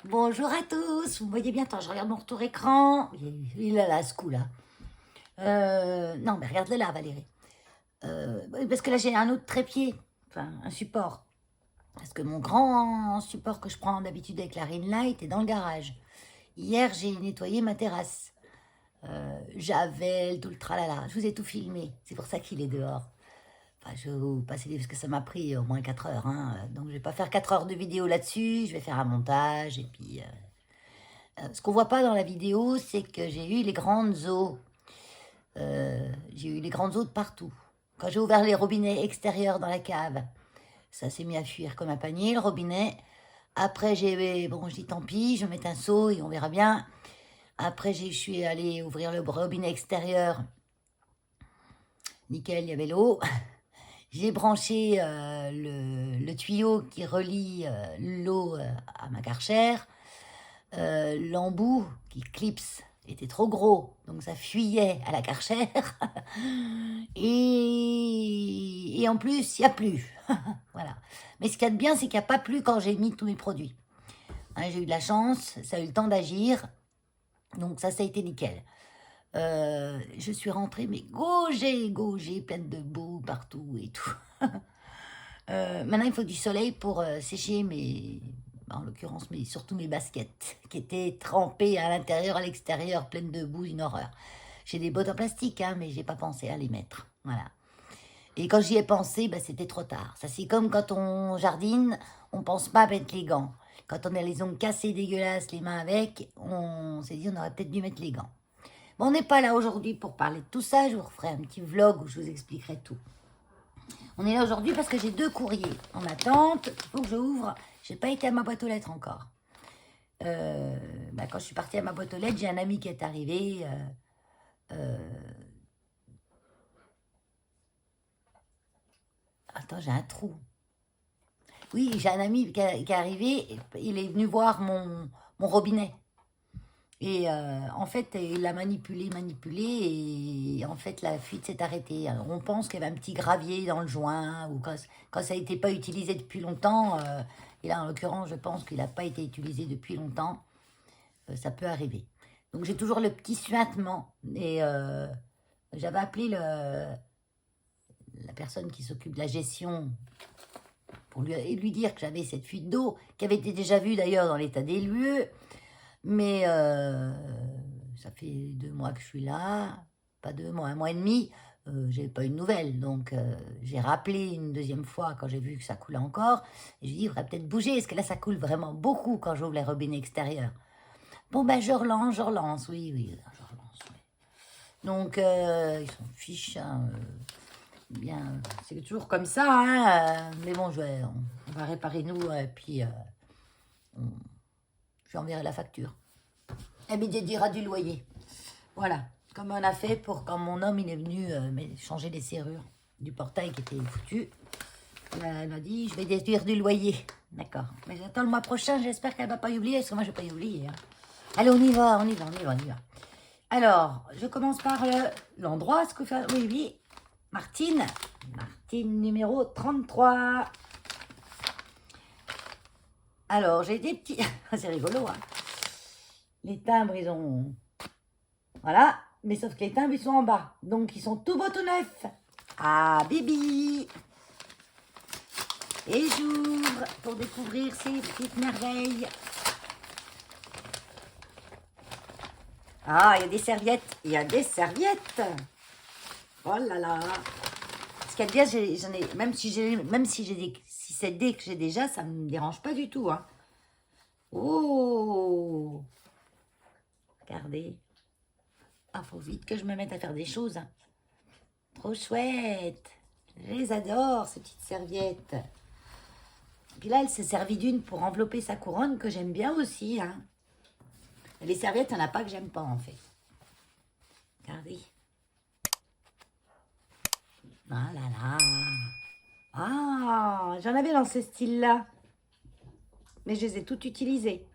Bonjour à tous, vous me voyez bien, attends, je regarde mon retour écran. Il est là, ce coup-là. Non, mais regarde-le là, Valérie. Oui, parce que là, j'ai un autre trépied, enfin, un support. Parce que mon grand support que je prends d'habitude avec la Rinlight est dans le garage. Hier, j'ai nettoyé ma terrasse. Javel, tout le tralala. Je vous ai tout filmé, c'est pour ça qu'il est dehors. Enfin, je vais vous passer parce que ça m'a pris au moins 4 heures. Hein. Donc, je vais pas faire 4 heures de vidéo là-dessus. Je vais faire un montage et puis... ce qu'on voit pas dans la vidéo, c'est que j'ai eu les grandes eaux. J'ai eu les grandes eaux de partout. Quand j'ai ouvert les robinets extérieurs dans la cave, ça s'est mis à fuir comme un panier, le robinet. Après, bon, je dis tant pis, je vais mettre un seau et on verra bien. Après, je suis allée ouvrir le robinet extérieur. Nickel, il y avait l'eau. J'ai branché le tuyau qui relie l'eau à ma Karcher. L'embout qui clipse était trop gros, donc ça fuyait à la Karcher. Et en plus, il n'y a plus. Voilà. Mais ce qu'il y a de bien, c'est qu'il n'y a pas plu quand j'ai mis tous mes produits. Hein, j'ai eu de la chance, ça a eu le temps d'agir. Donc ça a été nickel. Je suis rentrée, mais gaugée, pleine de boue partout et tout. Maintenant, il faut du soleil pour sécher en l'occurrence, mais surtout mes baskets, qui étaient trempées à l'intérieur, à l'extérieur, pleines de boue, une horreur. J'ai des bottes en plastique, hein, mais j'ai pas pensé à les mettre. Voilà. Et quand j'y ai pensé, bah, c'était trop tard. Ça, c'est comme quand on jardine, on pense pas à mettre les gants. Quand on a les ongles cassés, dégueulasses, les mains avec, on s'est dit on aurait peut-être dû mettre les gants. Bon, on n'est pas là aujourd'hui pour parler de tout ça. Je vous referai un petit vlog où je vous expliquerai tout. On est là aujourd'hui parce que j'ai 2 courriers en attente. Il faut que je ouvre. J'ai pas été à ma boîte aux lettres encore. Quand je suis partie à ma boîte aux lettres, j'ai un ami qui est arrivé. Attends, j'ai un trou. Oui, j'ai un ami qui est arrivé. Il est venu voir mon robinet. Et en fait, il l'a manipulé. Et en fait, la fuite s'est arrêtée. Alors, on pense qu'il y avait un petit gravier dans le joint. Ou quand ça n'était pas utilisé depuis longtemps. Et là, en l'occurrence, je pense qu'il n'a pas été utilisé depuis longtemps. Ça peut arriver. Donc, j'ai toujours le petit suintement. Et j'avais appelé la personne qui s'occupe de la gestion pour lui dire que j'avais cette fuite d'eau, qui avait été déjà vue d'ailleurs dans l'état des lieux. Mais ça fait 2 mois que je suis là, pas 2 mois, 1 mois et demi, j'ai pas eu de nouvelles. Donc j'ai rappelé une deuxième fois quand j'ai vu que ça coulait encore. Et je lui ai dit, il faudrait peut-être bouger, parce que là ça coule vraiment beaucoup quand j'ouvre les robinets extérieurs. Bon ben je relance, oui, je relance. Oui. Donc ils s'en fichent, hein, bien, c'est toujours comme ça, hein, mais bon, on va réparer nous, et puis je lui enverrai la facture. Elle me dédiera du loyer. Voilà, comme on a fait pour quand mon homme il est venu changer les serrures du portail qui était foutu. Elle m'a dit, je vais déduire du loyer. D'accord. Mais j'attends le mois prochain, j'espère qu'elle ne va pas y oublier, parce que moi je ne vais pas y oublier. Hein. Allez, on y va. Alors, je commence par l'endroit, ce que fait... Oui. Martine numéro 33. Alors, j'ai des petits... C'est rigolo, hein. Les timbres, ils ont... Voilà. Mais sauf que les timbres, ils sont en bas. Donc, ils sont tout beaux, tout neufs. Ah, Bibi. Et j'ouvre pour découvrir ces petites merveilles. Ah, il y a des serviettes. Oh là là. Ce qu'il y a de bien, j'en ai, si c'est des que j'ai déjà, ça ne me dérange pas du tout. Hein. Oh. Regardez. Ah, faut vite que je me mette à faire des choses. Hein. Trop chouette. Je les adore, ces petites serviettes. Puis là, elle s'est servie d'une pour envelopper sa couronne, que j'aime bien aussi. Hein. Et les serviettes, il n'y en a pas que j'aime pas, en fait. Regardez. Ah là là. Ah, j'en avais dans ce style-là. Mais je les ai toutes utilisées.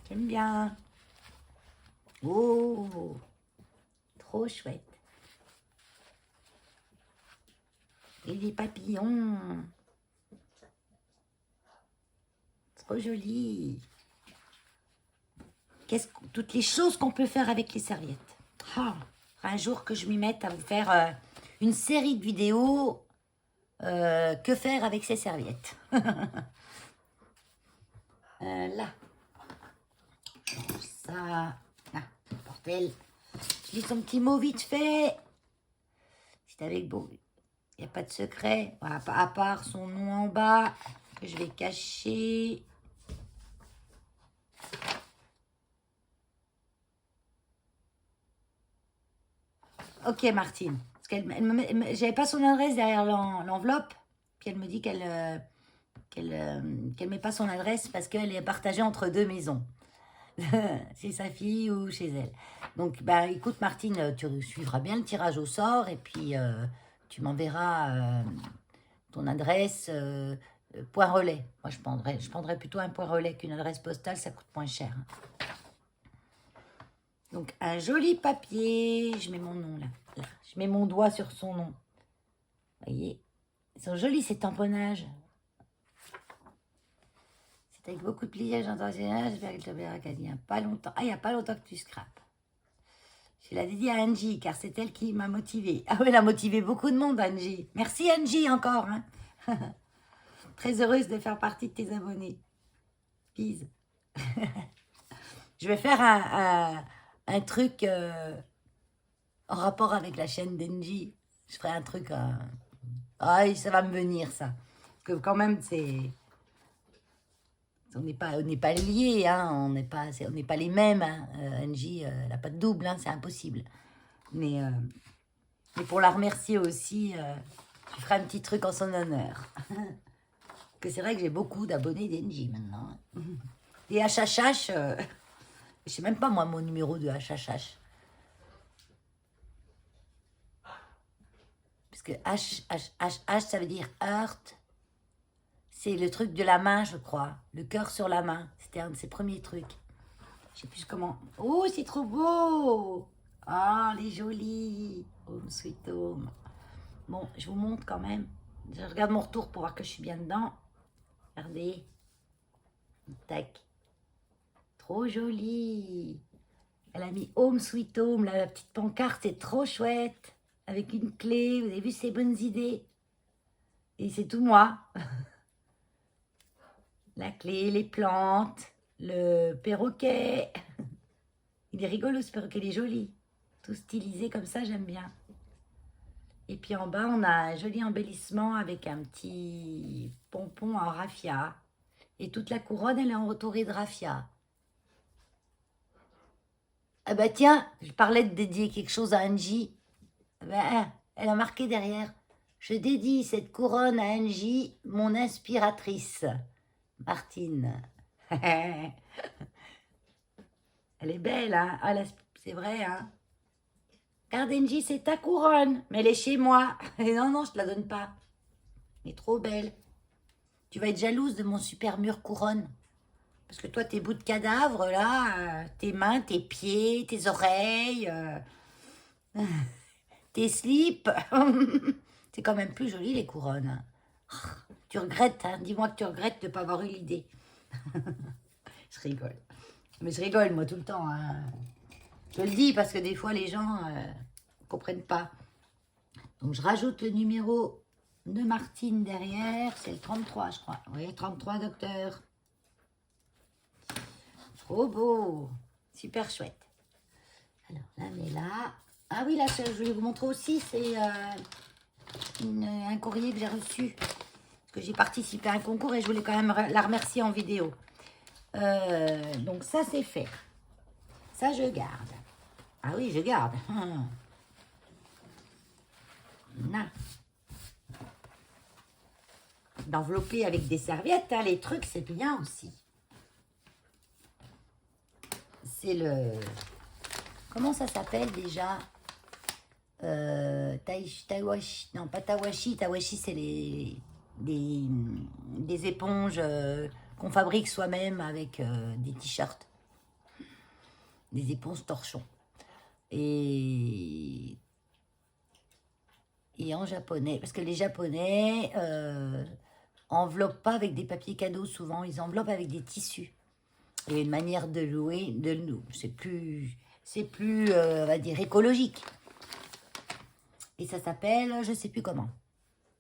J'aime bien. Oh, trop chouette. Et des papillons. Trop joli. toutes les choses qu'on peut faire avec les serviettes. Ah, un jour que je m'y mette à vous faire une série de vidéos que faire avec ces serviettes. Là. Ça. Là, bordel. Je lis son petit mot vite fait. C'est avec bon. Il n'y a pas de secret. Voilà, à part son nom en bas que je vais cacher. Ok, Martine. J'avais pas son adresse derrière l'enveloppe. Puis elle me dit qu'elle met pas son adresse parce qu'elle est partagée entre 2 maisons. C'est sa fille ou chez elle. Donc, bah, écoute, Martine, tu suivras bien le tirage au sort et puis tu m'enverras ton adresse point relais. Moi, je prendrais plutôt un point relais qu'une adresse postale, ça coûte moins cher. Donc, un joli papier. Je mets mon nom là. Je mets mon doigt sur son nom. Vous voyez, ils sont jolis ces tamponnages. C'est avec beaucoup de pliage intentionnel. J'espère que tu verras qu'il n'y a pas longtemps. Ah, il n'y a pas longtemps que tu scrapes. Je la dédie à Angie, car c'est elle qui m'a motivée. Ah oui, elle a motivé beaucoup de monde, Angie. Merci, Angie, encore. Hein. Très heureuse de faire partie de tes abonnés. Peace. Je vais faire un truc en rapport avec la chaîne d'Angie. Je ferai un truc... Ah, ça va me venir, ça. Parce que quand même, c'est... On n'est pas liés, hein. On n'est pas les mêmes. Hein. Angie, elle n'a pas de double, hein. C'est impossible. Mais pour la remercier aussi, je ferai un petit truc en son honneur. Que c'est vrai que j'ai beaucoup d'abonnés d'Angie maintenant. Hein. Et HHH, je sais même pas moi mon numéro de HHH. Parce que HHH, ça veut dire heart. C'est le truc de la main, je crois. Le cœur sur la main. C'était un de ses premiers trucs. Je sais plus comment. Oh, c'est trop beau. Ah, les jolis. Home sweet home. Bon, je vous montre quand même. Je regarde mon retour pour voir que je suis bien dedans. Regardez. Tac. Trop joli. Elle a mis home sweet home. Là, la petite pancarte, c'est trop chouette. Avec une clé. Vous avez vu ces bonnes idées. Et c'est tout moi. La clé, les plantes, le perroquet. Il est rigolo ce perroquet, il est joli. Tout stylisé comme ça, j'aime bien. Et puis en bas, on a un joli embellissement avec un petit pompon en raffia. Et toute la couronne, elle est entourée de raffia. Ah bah tiens, je parlais de dédier quelque chose à Angie. Ah bah, elle a marqué derrière. Je dédie cette couronne à Angie, mon inspiratrice. Martine. Elle est belle, hein? Ah, c'est vrai, hein? Regarde, Angie, c'est ta couronne, mais elle est chez moi. Et non, non, je te la donne pas. Elle est trop belle. Tu vas être jalouse de mon super mur couronne. Parce que toi, tes bouts de cadavre, là, tes mains, tes pieds, tes oreilles, tes slips. C'est quand même plus joli, les couronnes. Tu regrettes, hein? Dis-moi que tu regrettes de ne pas avoir eu l'idée. Je rigole. Mais je rigole, moi, tout le temps. Hein. Je le dis parce que des fois, les gens ne comprennent pas. Donc, je rajoute le numéro de Martine derrière. C'est le 33, je crois. Oui, 33, docteur. Trop beau. Super chouette. Alors, là, mais là... Ah oui, là, je voulais vous montrer aussi. C'est un courrier que j'ai reçu. Parce que j'ai participé à un concours et je voulais quand même la remercier en vidéo. Donc, ça, c'est fait. Ça, je garde. Ah oui, je garde. Non. D'envelopper avec des serviettes, hein, les trucs, c'est bien aussi. C'est le... Comment ça s'appelle déjà Tawashi. Non, pas Tawashi. Tawashi, c'est des éponges qu'on fabrique soi-même avec des t-shirts. Des éponges torchons. Et en japonais, parce que les japonais enveloppent pas avec des papiers cadeaux souvent, ils enveloppent avec des tissus. Il y a une manière de louer, c'est plus, on va dire, écologique. Et ça s'appelle, je sais plus comment.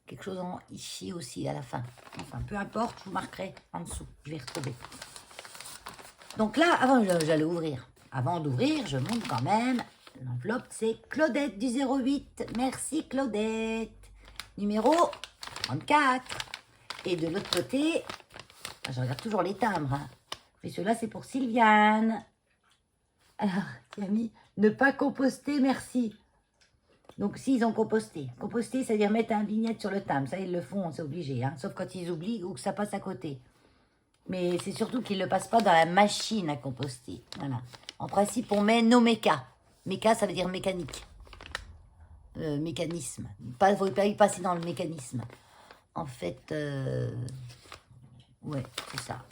Quelque chose en ici aussi à la fin. Enfin, peu importe, je vous marquerai en dessous. Je vais retrouver. Donc là, avant, j'allais ouvrir. Avant d'ouvrir, je montre quand même. L'enveloppe, c'est Claudette du 08. Merci Claudette. Numéro 34. Et de l'autre côté, je regarde toujours les timbres. Hein. Mais celui-là, c'est pour Sylviane. Alors, tu as mis ne pas composter, merci. Donc, s'ils ont composté. Composter, c'est-à-dire mettre un vignette sur le timbre. Ça, ils le font, c'est obligé. Hein, sauf quand ils oublient ou que ça passe à côté. Mais c'est surtout qu'ils ne le passent pas dans la machine à composter. Voilà. En principe, on met nos mécas. Méca, ça veut dire mécanique. Mécanisme. Il ne faut pas y passer dans le mécanisme. En fait, ouais, c'est ça.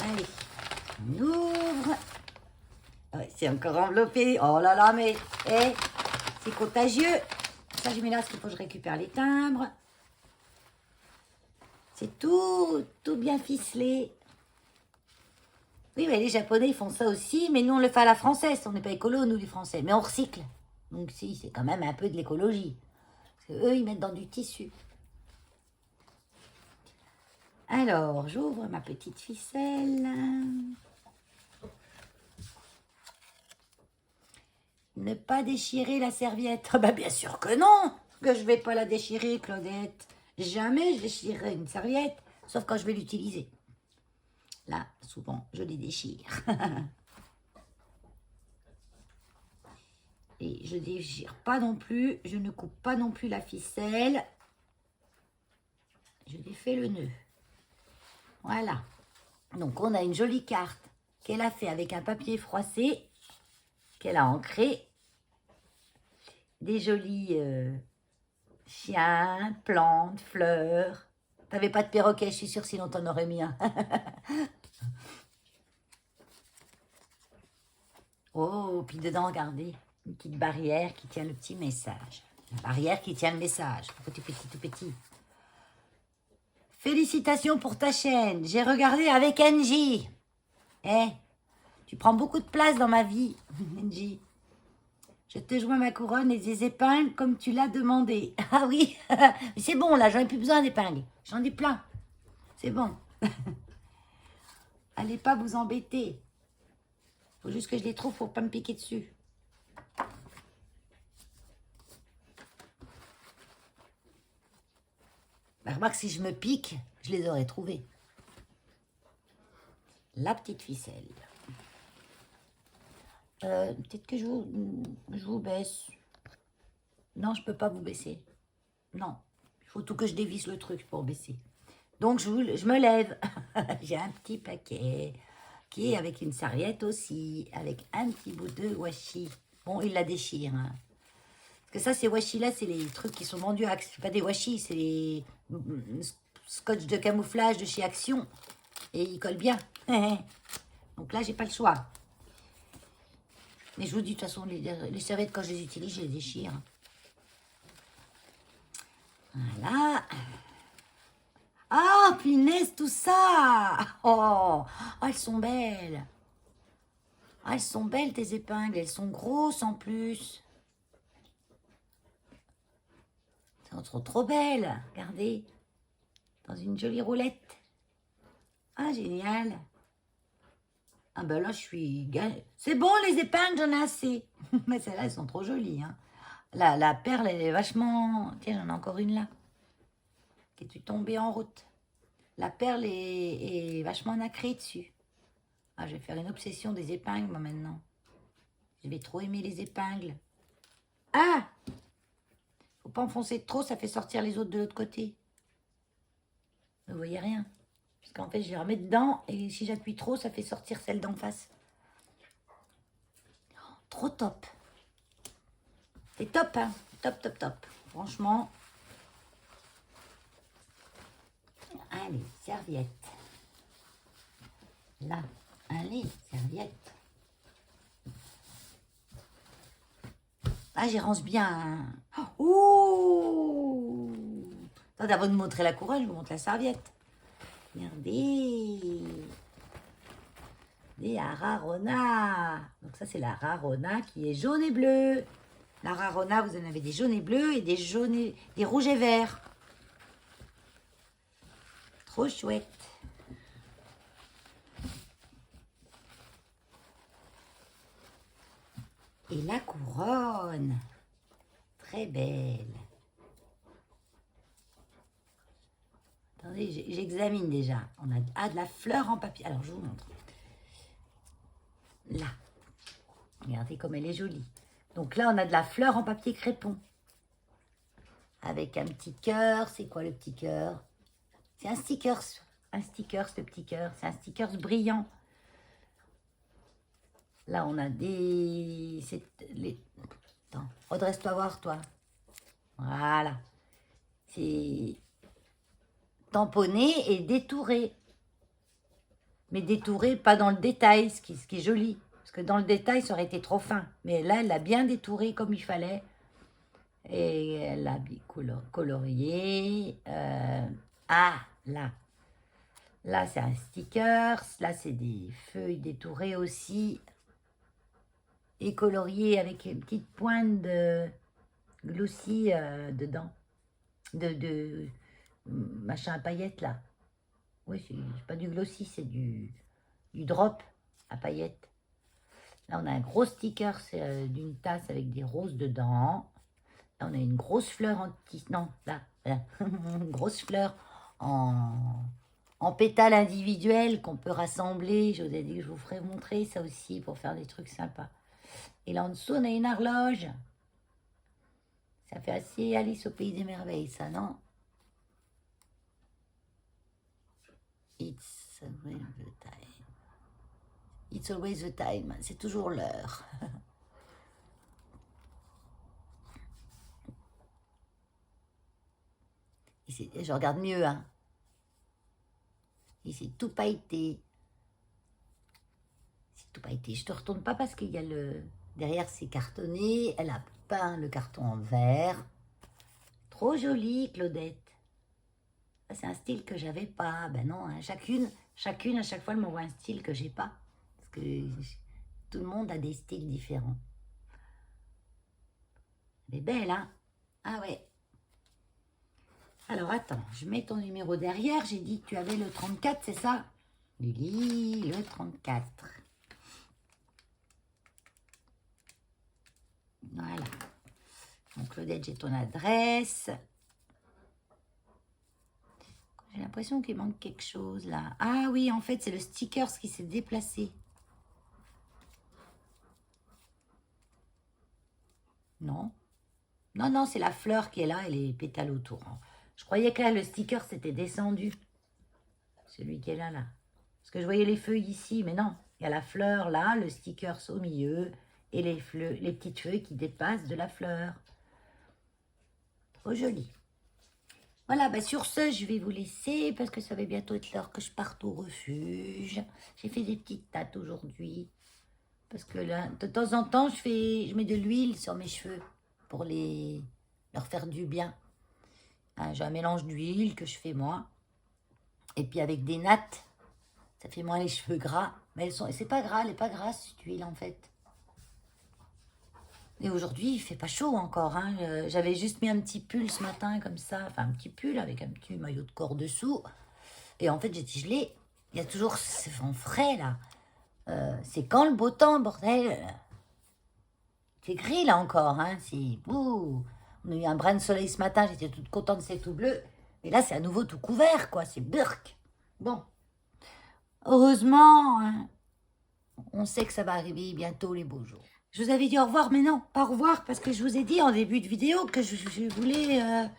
Allez, on ouvre. Ouais, c'est encore enveloppé. Oh là là, mais c'est contagieux. Ça, je mets là parce qu'il faut que je récupère les timbres. C'est tout bien ficelé. Oui, mais les Japonais, ils font ça aussi, mais nous, on le fait à la française. On n'est pas écolo, nous, les Français. Mais on recycle. Donc, si, c'est quand même un peu de l'écologie. Parce qu'eux, ils mettent dans du tissu. Alors, j'ouvre ma petite ficelle. Ne pas déchirer la serviette. Bah, bien sûr que non, que je vais pas la déchirer, Claudette. Jamais je déchirerai une serviette, sauf quand je vais l'utiliser. Là, souvent, je les déchire. Et je déchire pas non plus, je ne coupe pas non plus la ficelle. Je défais le nœud. Voilà. Donc, on a une jolie carte qu'elle a fait avec un papier froissé, qu'elle a ancré. Des jolis chiens, plantes, fleurs. T'avais pas de perroquet, je suis sûre, sinon t'en aurais mis un. Oh, puis dedans, regardez, une petite barrière qui tient le petit message. La barrière qui tient le message. Tout petit, tout petit. Félicitations pour ta chaîne. J'ai regardé avec Angie. Tu prends beaucoup de place dans ma vie, Angie. Je te joins ma couronne et des épingles comme tu l'as demandé. Ah oui, c'est bon là, j'en ai plus besoin d'épingles. J'en ai plein. C'est bon. Allez pas vous embêter. Faut juste que je les trouve pour pas me piquer dessus. Bah, remarque, si je me pique, je les aurais trouvés. La petite ficelle. Peut-être que je vous baisse. Non, je peux pas vous baisser. Non, il faut tout que je dévisse le truc pour baisser. Donc, je me lève. J'ai un petit paquet qui est avec une serviette aussi, avec un petit bout de washi. Bon, il la déchire. Hein. Parce que ça, ces washi-là, c'est les trucs qui sont vendus à Action. C'est pas des washi, c'est les scotch de camouflage de chez Action. Et ils collent bien. Donc là, j'ai pas le choix. Mais je vous dis, de toute façon, les serviettes, quand je les utilise, je les déchire. Voilà. Ah, punaise, tout ça. Oh, elles sont belles. Ah, elles sont belles, tes épingles. Elles sont grosses en plus. Elles sont trop belles. Regardez. Dans une jolie roulette. Ah, génial. Ah ben là, je suis... C'est bon, les épingles, j'en ai assez. Mais celles-là, elles sont trop jolies. Hein. La perle, elle est vachement... Tiens, j'en ai encore une là. Qui est tombée en route. La perle est vachement nacrée dessus. Ah, je vais faire une obsession des épingles, moi, maintenant. Je vais trop aimer les épingles. Ah! Faut pas enfoncer trop, ça fait sortir les autres de l'autre côté. Vous voyez rien. Parce qu'en fait, je les remets dedans et si j'appuie trop, ça fait sortir celle d'en face. Oh, trop top. C'est top, hein. Top, top, top. Franchement. Allez, serviette. Là, allez, serviette. Ah, j'y range bien. Hein. Oh! Avant de vous montrer la couronne, je vous montre la serviette. Regardez. Des Ararona. Donc ça, c'est la Ararona qui est jaune et bleu. La Ararona, vous en avez des jaunes et bleus et des jaunes et des rouges et verts. Trop chouette. Et la couronne. Très belle. Attendez, j'examine déjà. On a de la fleur en papier. Alors, je vous montre. Là. Regardez comme elle est jolie. Donc là, on a de la fleur en papier crépon. Avec un petit cœur. C'est quoi le petit cœur? C'est un sticker. Un sticker, ce petit cœur. C'est un sticker brillant. Là, on a des... Attends, redresse-toi voir, toi. Voilà. C'est tamponné et détouré. Mais détouré, pas dans le détail, ce qui est joli. Parce que dans le détail, ça aurait été trop fin. Mais là, elle l'a bien détouré comme il fallait. Et elle a colorié. Ah, là. Là, c'est un sticker. Là, c'est des feuilles détourées aussi. Et coloriées avec une petite pointe de glossy dedans. De machin à paillettes, là. Oui, c'est pas du glossy, c'est du drop à paillettes. Là, on a un gros sticker d'une tasse avec des roses dedans. Là, on a une grosse fleur en... Non, là. Une grosse fleur en pétales individuels qu'on peut rassembler. Je vous ai dit que je vous ferai montrer ça aussi pour faire des trucs sympas. Et là, en dessous, on a une horloge. Ça fait assez Alice au pays des merveilles, ça, non? It's always the time. It's always the time. C'est toujours l'heure. Je regarde mieux, hein. Et c'est tout pailleté. C'est tout pailleté. Je te retourne pas parce qu'il y a le... Derrière, c'est cartonné. Elle a peint le carton en vert. Trop joli, Claudette. C'est un style que j'avais pas. Ben non, hein. Chacune, à chaque fois, elle m'envoie un style que j'ai pas. Parce que tout le monde a des styles différents. Elle est belle, hein? Ah ouais. Alors, attends, je mets ton numéro derrière. J'ai dit que tu avais le 34, c'est ça? Lily, le 34. Voilà. Donc, Claudette, j'ai ton adresse. J'ai l'impression qu'il manque quelque chose, là. Ah oui, en fait, c'est le sticker qui s'est déplacé. Non. Non, non, c'est la fleur qui est là et les pétales autour. Je croyais que là, le sticker s'était descendu. Celui qui est là, là. Parce que je voyais les feuilles ici, mais non. Il y a la fleur là, le sticker au milieu et les petites feuilles qui dépassent de la fleur. Trop joli. Voilà, bah sur ce, je vais vous laisser parce que ça va bientôt être l'heure que je parte au refuge. J'ai fait des petites tâtes aujourd'hui. Parce que là, de temps en temps, je mets de l'huile sur mes cheveux pour leur faire du bien. Hein, j'ai un mélange d'huile que je fais moi. Et puis avec des nattes, ça fait moins les cheveux gras. Mais c'est pas gras, elle n'est pas grasse cette huile en fait. Et aujourd'hui, il fait pas chaud encore. Hein. J'avais juste mis un petit pull ce matin comme ça. Enfin, un petit pull avec un petit maillot de corps dessous. Et en fait, j'étais gelée. Il y a toujours ce vent frais là. C'est quand le beau temps, bordel? C'est gris là encore. Hein. On a eu un brin de soleil ce matin. J'étais toute contente, c'est tout bleu. Mais là, c'est à nouveau tout couvert, quoi. C'est burk. Bon. Heureusement, hein, on sait que ça va arriver bientôt les beaux jours. Je vous avais dit au revoir, mais non, pas au revoir, parce que je vous ai dit en début de vidéo que je voulais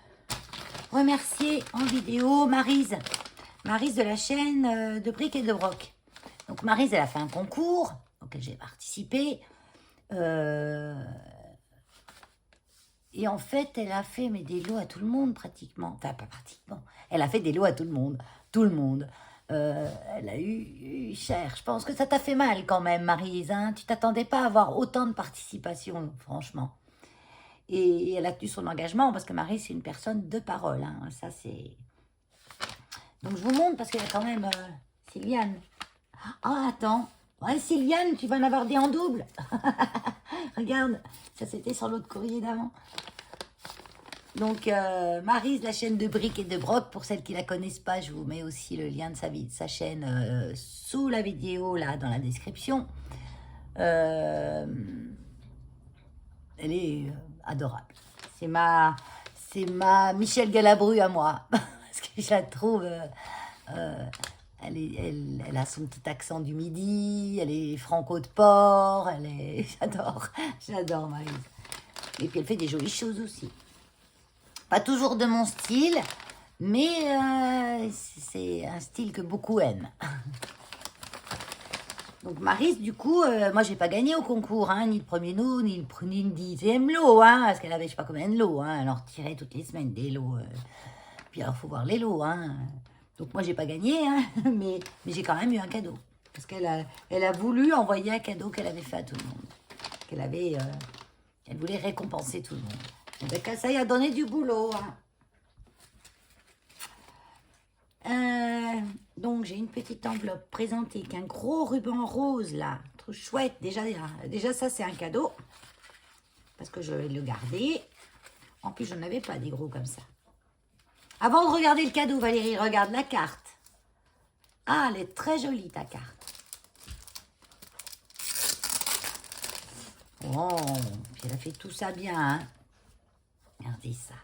remercier en vidéo Maryse. Maryse de la chaîne de Bric et de Broc. Donc Maryse, elle a fait un concours auquel j'ai participé. Et en fait, elle a fait des lots à tout le monde pratiquement. Enfin, pas pratiquement. Elle a fait des lots à tout le monde. Tout le monde. Elle a eu cher. Je pense que ça t'a fait mal quand même, Maryse. Hein, tu t'attendais pas à avoir autant de participation, franchement. Et elle a tenu son engagement, parce que Marie, c'est une personne de parole. Hein. Ça, c'est... Donc, je vous montre, parce qu'il y a quand même Sylviane. Ah, attends. Ouais, Sylviane, tu vas en avoir des en double. Regarde, ça, c'était sur l'autre courrier d'avant. Donc, Maryse, la chaîne de briques et de broc, pour celles qui ne la connaissent pas, je vous mets aussi le lien de sa chaîne sous la vidéo, là, dans la description. Elle est adorable. C'est ma Michel Galabru à moi, parce que je la trouve... elle a son petit accent du midi, elle est franco de port, j'adore Maryse. Et puis elle fait des jolies choses aussi. Pas toujours de mon style, mais c'est un style que beaucoup aiment. Donc Maryse, du coup, moi j'ai pas gagné au concours, hein, ni le premier lot, ni le 10e lot, hein, parce qu'elle avait je sais pas combien de lots, hein, elle en retirait toutes les semaines des lots. Puis alors faut voir les lots, hein. Donc moi j'ai pas gagné, hein, mais j'ai quand même eu un cadeau. Parce elle a voulu envoyer un cadeau qu'elle avait fait à tout le monde. Elle voulait récompenser tout le monde. Et donc ça y a donné du boulot, hein. Donc j'ai une petite enveloppe présentée avec un gros ruban rose là, trop chouette. Déjà ça c'est un cadeau parce que je vais le garder. En plus je n'avais pas des gros comme ça. Avant de regarder le cadeau, Valérie, regarde la carte. Ah, elle est très jolie ta carte. Oh, puis elle a fait tout ça bien, hein. Regardez ça.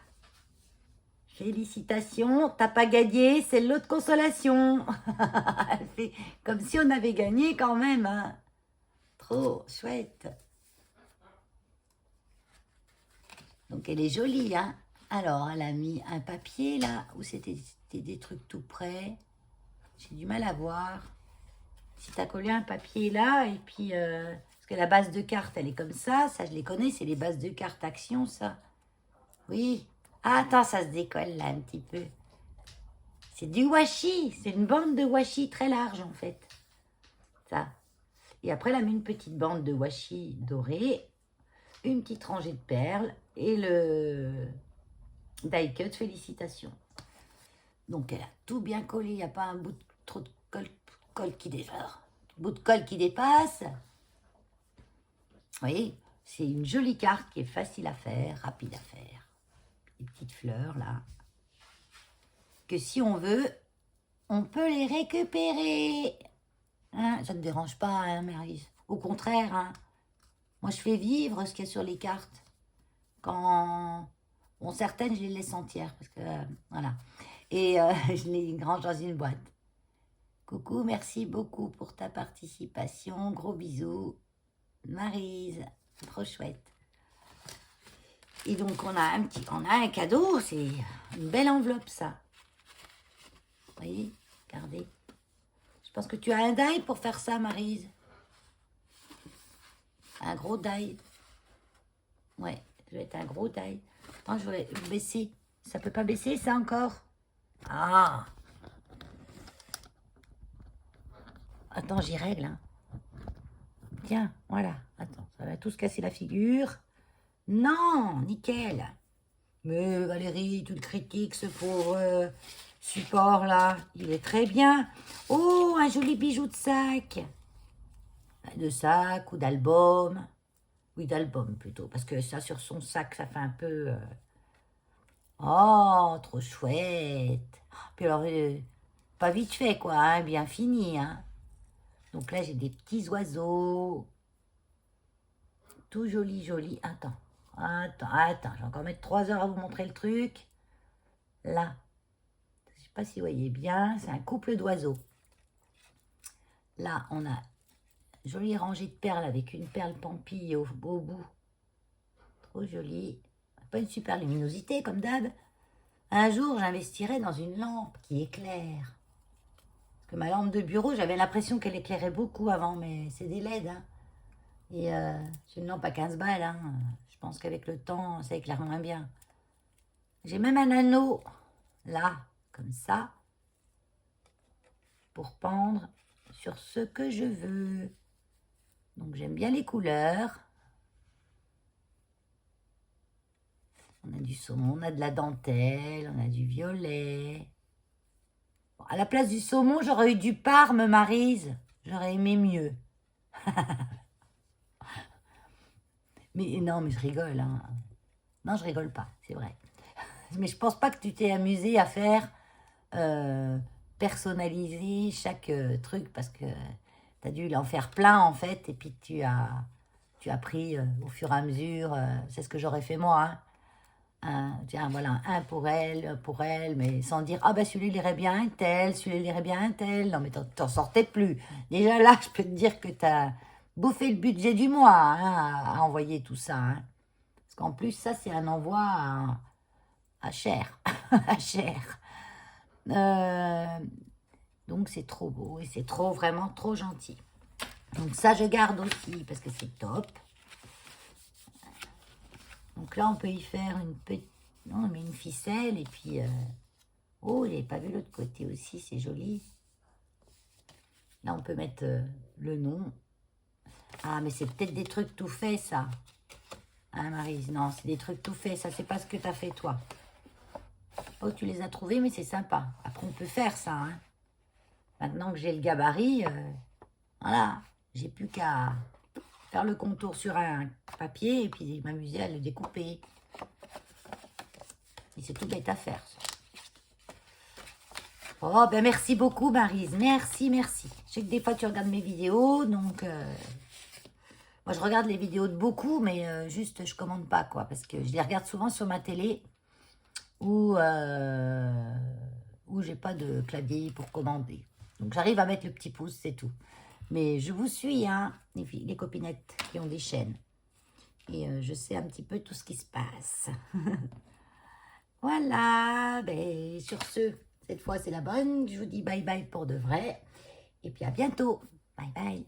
Félicitations, t'as pas gagné, c'est l'autre consolation. Elle fait comme si on avait gagné quand même. Hein. Trop chouette. Donc elle est jolie. Hein. Alors, elle a mis un papier là, où c'était des trucs tout près. J'ai du mal à voir. Si t'as collé un papier là, et puis... parce que la base de carte, elle est comme ça. Ça, je les connais, c'est les bases de carte action, ça. Oui. Ah, attends, ça se décolle là un petit peu. C'est du washi. C'est une bande de washi très large en fait. Ça. Et après, elle a mis une petite bande de washi doré, une petite rangée de perles et le die cut félicitations. Donc, elle a tout bien collé. Il n'y a pas un bout de trop de colle qui dépasse. Bout de colle qui dépasse. Vous voyez, c'est une jolie carte qui est facile à faire, rapide à faire. Les petites fleurs là, que si on veut, on peut les récupérer. Hein, ça ne te dérange pas, hein, Maryse? Au contraire, hein, moi je fais vivre ce qu'il y a sur les cartes. Quand, bon, certaines je les laisse entières parce que voilà, et je les range dans une boîte. Coucou, merci beaucoup pour ta participation. Gros bisous, Maryse, trop chouette. Et donc, on a un cadeau, c'est une belle enveloppe, ça. Vous voyez, regardez. Je pense que tu as un die pour faire ça, Maryse. Un gros die. Ouais, ça va être un gros die. Attends, je vais baisser. Ça peut pas baisser, ça, encore? Ah! Attends, j'y règle, hein. Tiens, voilà. Attends, ça va tous casser la figure. Non, nickel. Mais Valérie, tu le critiques, ce pauvre support là. Il est très bien. Oh, un joli bijou de sac. De sac ou d'album. Oui, d'album plutôt. Parce que ça, sur son sac, ça fait un peu... Oh, trop chouette. Puis alors, pas vite fait quoi, hein, bien fini. Hein. Donc là, j'ai des petits oiseaux. Tout joli, joli. Attends. Je vais encore mettre 3 heures à vous montrer le truc. Là. Je ne sais pas si vous voyez bien. C'est un couple d'oiseaux. Là, on a une jolie rangée de perles avec une perle pampille au bout. Trop jolie. Pas une super luminosité comme d'hab. Un jour, j'investirai dans une lampe qui éclaire. Parce que ma lampe de bureau, j'avais l'impression qu'elle éclairait beaucoup avant, mais c'est des LED. Hein. Et c'est une lampe à 15 balles. Hein. Je pense qu'avec le temps, ça éclaire moins bien. J'ai même un anneau, là, comme ça, pour pendre sur ce que je veux. Donc, j'aime bien les couleurs. On a du saumon, on a de la dentelle, on a du violet. Bon, à la place du saumon, j'aurais eu du parme, Maryse. J'aurais aimé mieux. Mais non, mais je rigole. Hein. Non, je rigole pas, c'est vrai. Mais je pense pas que tu t'es amusé à faire personnaliser chaque truc parce que tu as dû en faire plein en fait et puis tu as pris au fur et à mesure, c'est ce que j'aurais fait moi. Hein. Tiens, voilà, un pour elle, mais sans dire, ah ben celui-là il irait bien un tel, celui-là il irait bien un tel. Non, mais t'en sortais plus. Déjà là, je peux te dire que tu as bouffé le budget du mois hein, à envoyer tout ça. Hein. Parce qu'en plus, ça, c'est un envoi à cher. à cher. Donc, c'est trop beau et c'est trop, vraiment trop gentil. Donc, ça, je garde aussi parce que c'est top. Donc là, on peut y faire une petite... Non, on met une ficelle et puis... Oh, il n'avait pas vu l'autre côté aussi, c'est joli. Là, on peut mettre le nom. Ah, mais c'est peut-être des trucs tout faits, ça. Hein, Maryse? Non, c'est des trucs tout faits. Ça, c'est pas ce que tu as fait, toi. Oh, tu les as trouvés, mais c'est sympa. Après, on peut faire ça. Hein. Maintenant que j'ai le gabarit, voilà. J'ai plus qu'à faire le contour sur un papier et puis m'amuser à le découper. Et c'est tout bête à faire. Ça. Oh, ben merci beaucoup, Maryse. Merci, merci. Je sais que des fois, tu regardes mes vidéos, donc... Moi, je regarde les vidéos de beaucoup, mais juste, je commande pas, quoi. Parce que je les regarde souvent sur ma télé où j'ai pas de clavier pour commander. Donc, j'arrive à mettre le petit pouce, c'est tout. Mais je vous suis, hein, les copinettes qui ont des chaînes. Et je sais un petit peu tout ce qui se passe. Voilà, ben, sur ce, cette fois, c'est la bonne. Je vous dis bye bye pour de vrai. Et puis, à bientôt. Bye bye.